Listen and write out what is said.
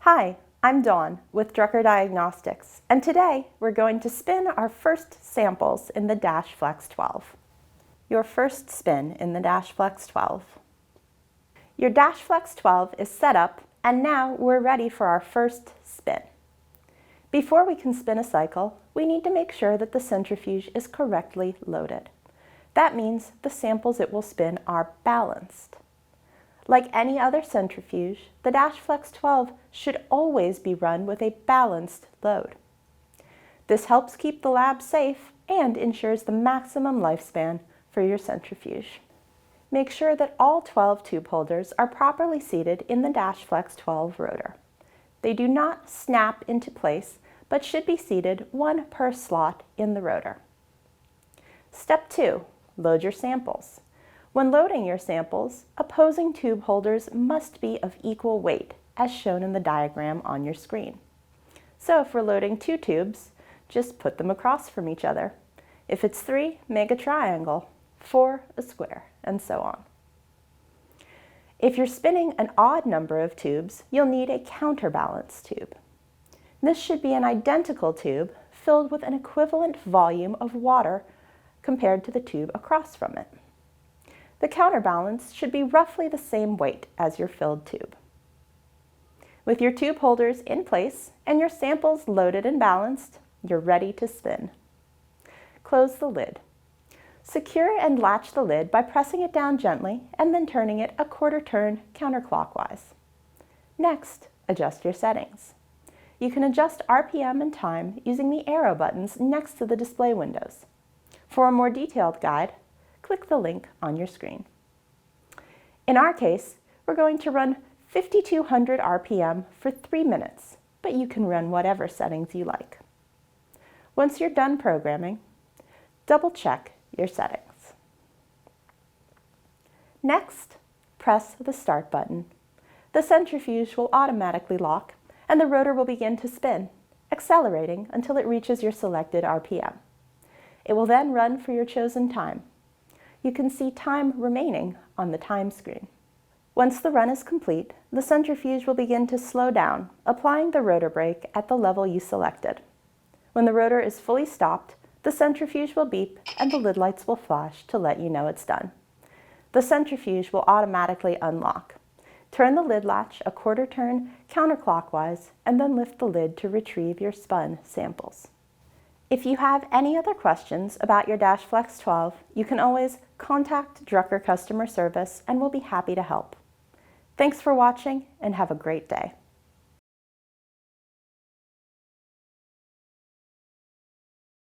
Hi, I'm Dawn with Drucker Diagnostics, and today we're going to spin our first samples in the Dash Flex 12. Your first spin in the Dash Flex 12. Your Dash Flex 12 is set up, and now we're ready for our first spin. Before we can spin a cycle, we need to make sure that the centrifuge is correctly loaded. That means the samples it will spin are balanced. Like any other centrifuge, the Dash Flex 12 should always be run with a balanced load. This helps keep the lab safe and ensures the maximum lifespan for your centrifuge. Make sure that all 12 tube holders are properly seated in the Dash Flex 12 rotor. They do not snap into place, but should be seated one per slot in the rotor. Step 2. Load your samples. When loading your samples, opposing tube holders must be of equal weight, as shown in the diagram on your screen. So if we're loading 2 tubes, just put them across from each other. If it's 3, make a triangle, 4 a square, and so on. If you're spinning an odd number of tubes, you'll need a counterbalance tube. This should be an identical tube filled with an equivalent volume of water compared to the tube across from it. The counterbalance should be roughly the same weight as your filled tube. With your tube holders in place and your samples loaded and balanced, you're ready to spin. Close the lid. Secure and latch the lid by pressing it down gently and then turning it a quarter turn counterclockwise. Next, adjust your settings. You can adjust RPM and time using the arrow buttons next to the display windows. For a more detailed guide, click the link on your screen. In our case, we're going to run 5200 RPM for 3 minutes, but you can run whatever settings you like. Once you're done programming, double-check your settings. Next, press the Start button. The centrifuge will automatically lock, and the rotor will begin to spin, accelerating until it reaches your selected RPM. It will then run for your chosen time. You can see time remaining on the time screen. Once the run is complete, the centrifuge will begin to slow down, applying the rotor brake at the level you selected. When the rotor is fully stopped, the centrifuge will beep and the lid lights will flash to let you know it's done. The centrifuge will automatically unlock. Turn the lid latch a quarter turn counterclockwise and then lift the lid to retrieve your spun samples. If you have any other questions about your Dash Flex 12, you can always contact Drucker customer service and we'll be happy to help. Thanks for watching and have a great day.